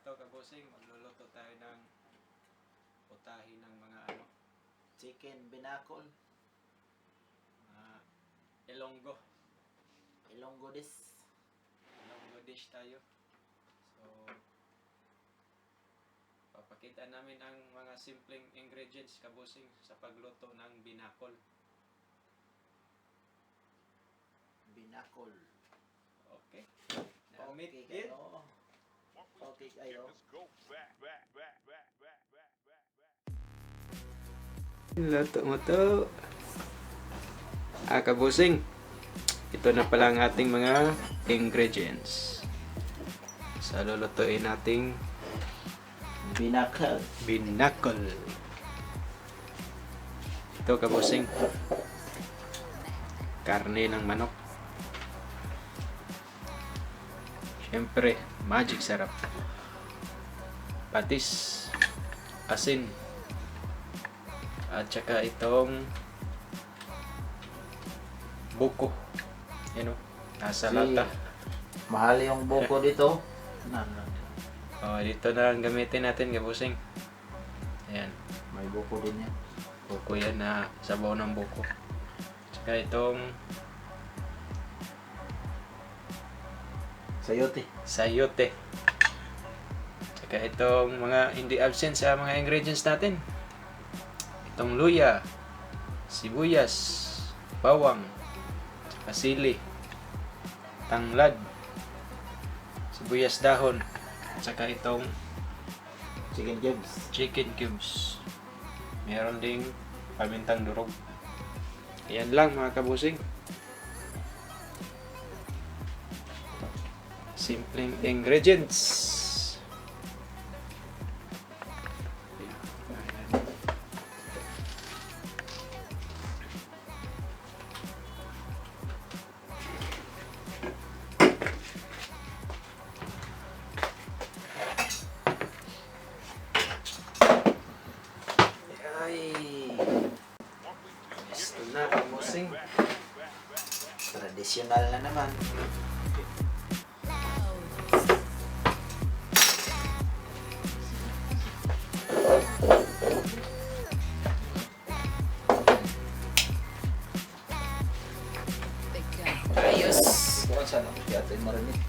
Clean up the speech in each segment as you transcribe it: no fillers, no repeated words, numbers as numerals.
ito kabusing, magluluto tayo ng putahe ng mga chicken binakol, Ilonggo Ilonggo dish tayo. So papakita namin ang mga simpleng ingredients kabusing sa pagluto ng binakol. Okay. Namit Okay kayo. Okay kayo. Luto mo to. Kabusing, ito na pala ang ating mga ingredients. So lulutuin nating binakol. Ito kabusing, karne ng manok. Siyempre, magic sarap. Patis, asin, at saka itong buko. Yan o, nasa lata. Mahal yung buko dito. Dito na lang gamitin natin kabusing. Ayan, May buko din yan. buko yan na sabaw ng buko. Saka itong sayote. Saka itong mga hindi absent sa mga ingredients natin. Itong luya, sibuyas, bawang, saka sili, tanglad, sibuyas dahon, saka itong chicken cubes. Meron ding pamintang durog. Ayan lang mga kabusing. Simpleng ingredients. Gusto na kabusing. Tradisyonal na naman. Ayos. Bukan sana kaya ito yung marinig.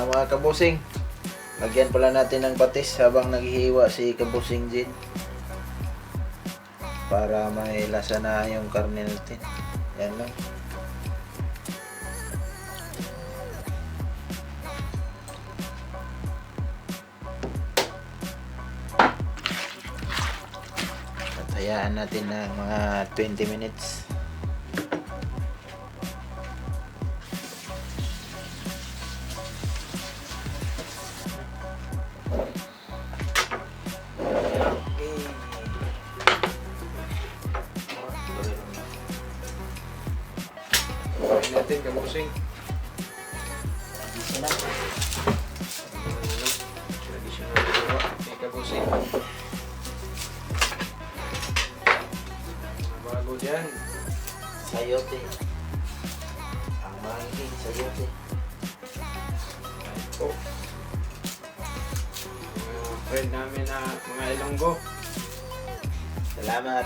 Mga kabusing, lagyan pala natin ng patis habang naghihiwa si kabusing Jin para may lasa na yung karne natin. Yan lang. At hayaan natin ng mga 20 minutes. Natin kabusing. Traditional gawa ni kabusing. Bago dyan. Sayote. Ang mahinging sayote. Ito. Mga friend namin na mga Ilonggo. Salamat.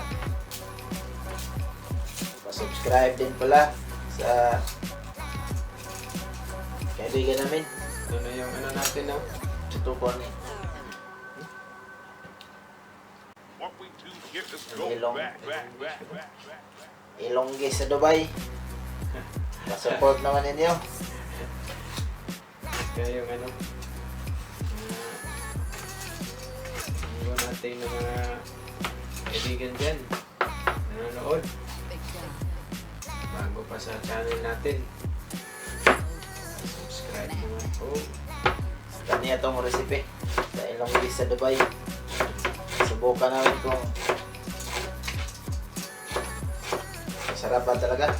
Pa-subscribe din pala sa kaibigan namin. Ito na yung natin na Tutukon ni Ilonggi sa Dubai. Pa-support naman ninyo. kaya yung iwan natin ng mga kaibigan dyan nanonood bago pa sa channel natin. Subscribe naman po. Kanya itong recipe sa Ilonggi sa Dubai. Subukan namin kung masarap ba talaga.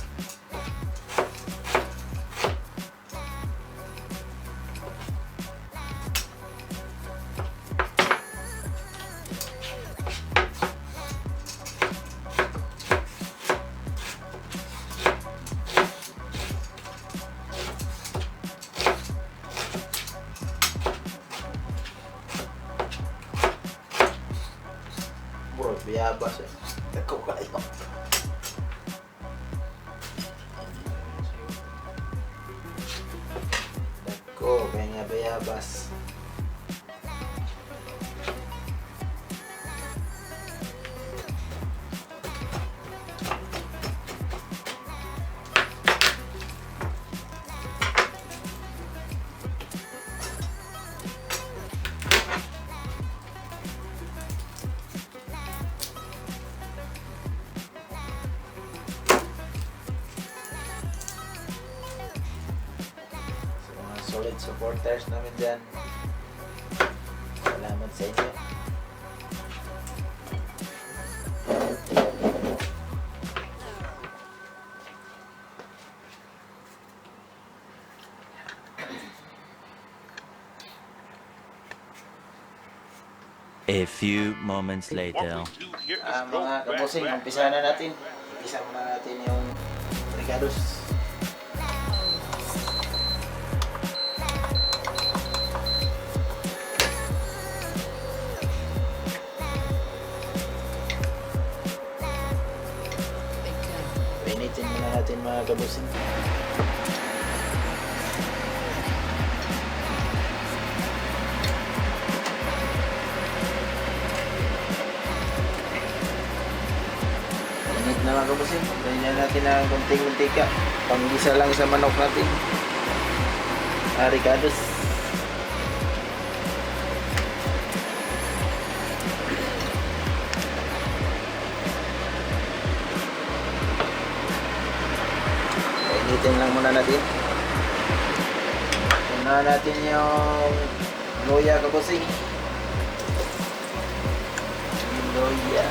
Ako kayo. Ako, kaya nga bayabas. Solid supporters namin dyan. Salamat sa inyo. A few moments later. Mga kabosing, umpisa na natin. Umpisa muna natin yung regalos. Painitin muna natin mga kabosing. Init na mga kabosing. Ganyan natin ang konting mantika. Panggisa lang sa manok natin. Ricados. Painitin lang muna natin. Unahan natin yung loya kabosing. Loya.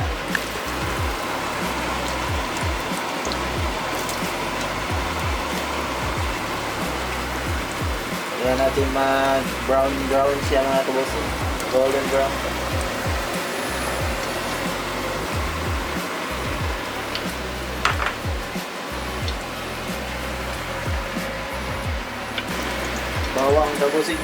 Kaya natin mag-brown siya mga kabosing. Golden brown. Bawang kabosing.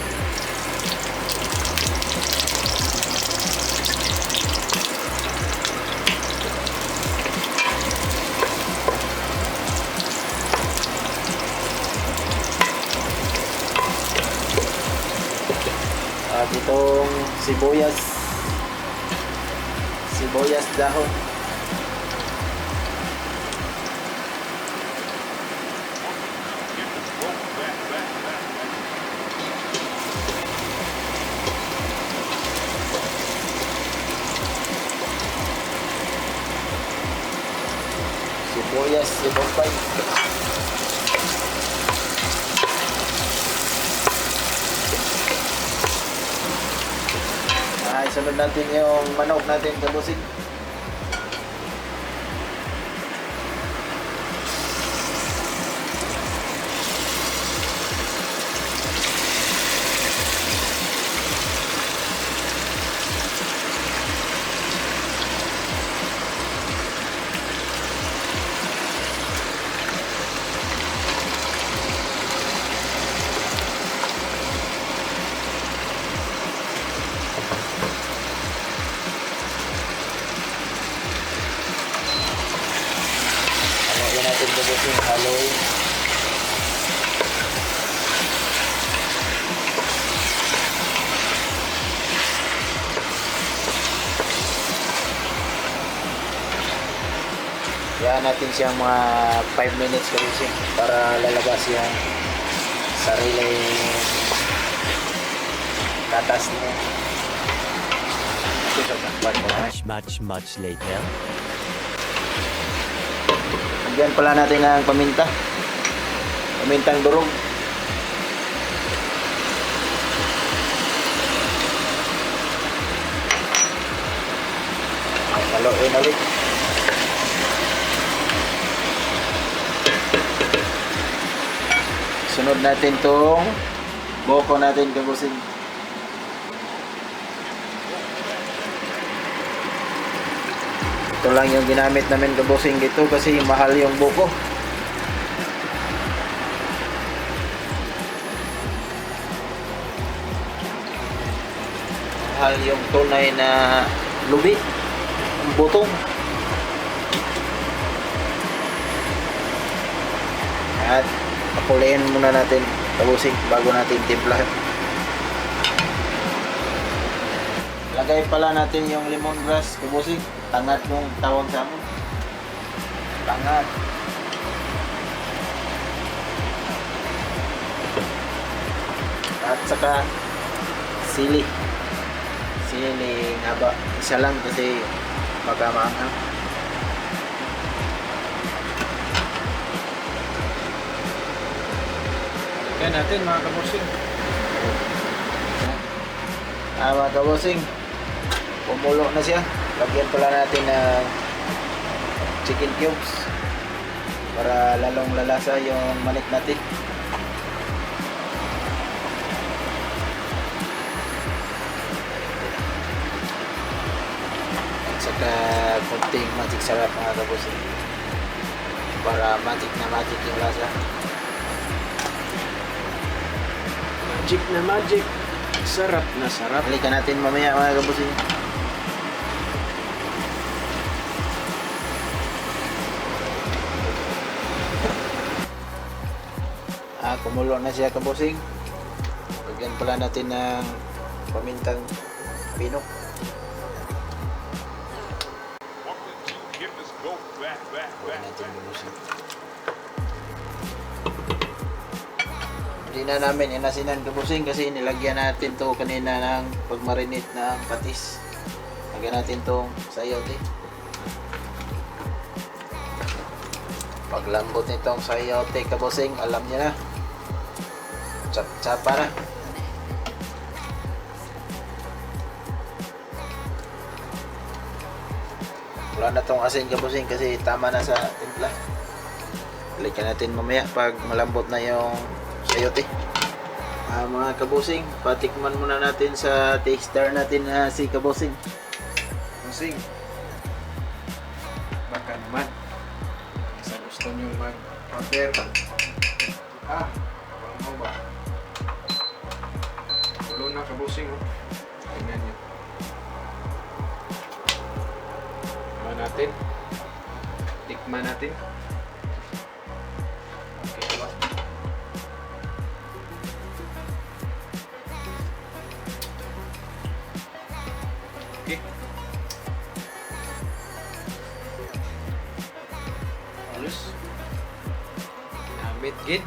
At itong sibuyas dahon. Sibuyas, bombay. Sunod natin yung manok natin kabosing. Lagyan natin kabosing haloy. Kaya natin siyang mga 5 minutes kabosing para lalabas yung sarili katas niya. Much later. Lagyan pala natin ng paminta. Pamintang durog. Haluin ulit. Sunod natin tong buko natin kabosing. Ito lang yung ginamit namin kabosing dito kasi mahal yung buko. Mahal yung tunay na lubi, ang butong. At pakuliin muna natin kabusing bago natin timplahan. Lagay pala natin yung lemongrass kabusing. Tangat yung tawag sa amin. Tangat. At saka sili. Sili nga ba? Isa lang kasi baka maanghang. Kaya natin mga kabosing. Mga kabosing, pumulo na siya. Lagyan pala natin ng chicken cubes para lalong lalasa yung manik natin. At saka konting magic sarap mga kabosing para magic na magic yung lasa. Magic na magic. Sarap na sarap. Balikan natin mamaya mga kabosing. Kumulo na siya kabosing. Lagyan pala natin ng pamintang pinok. Lagyan natin kabosing. Hindi na namin inasinan kabosing kasi nilagyan natin to kanina ng pagmarinate ng patis. Lagyan natin tong sayote. Paglambot nitong sayote kabosing, alam niya na. Chap-chapa na. Wala na tong asin kabusing kasi tama na sa timpla. Balikan natin mamaya pag malambot na yung sayote. Mga kabusing, patikman muna natin sa taster natin na si kabusing. Kabosing. Baka naman. Sa gusto nyo mag-order. Abang mo ba? Tulo na kabusing. Tingnan nyo. Natin. Tikman natin. Okay, diba? Okay. Halus. Namit gid.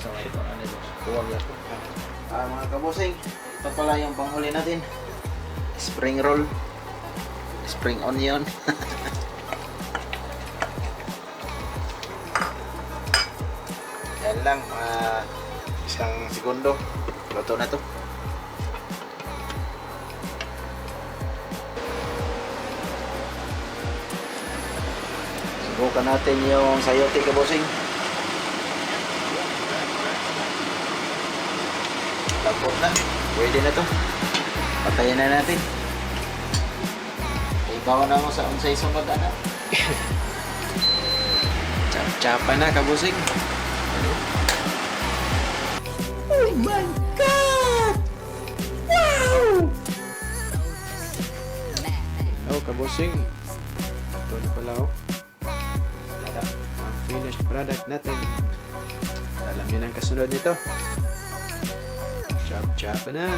So ito, ano ito? Huwag yan. Mga kabusing, ito pala yung panghuli natin. Spring roll. Spring onion. Yan lang, isang segundo. Luto na to. Subukan natin yung sayote kabusing. Lapot na. Pwede na to. Patayin na natin. Ibawa na mo sa unsay sunod na. Chapa na kabusing. Oh my God! Wow! Oh, kabusing. Ito na pala oh. Ang finished product natin. Alam niyo na ang kasunod nito. Chop na.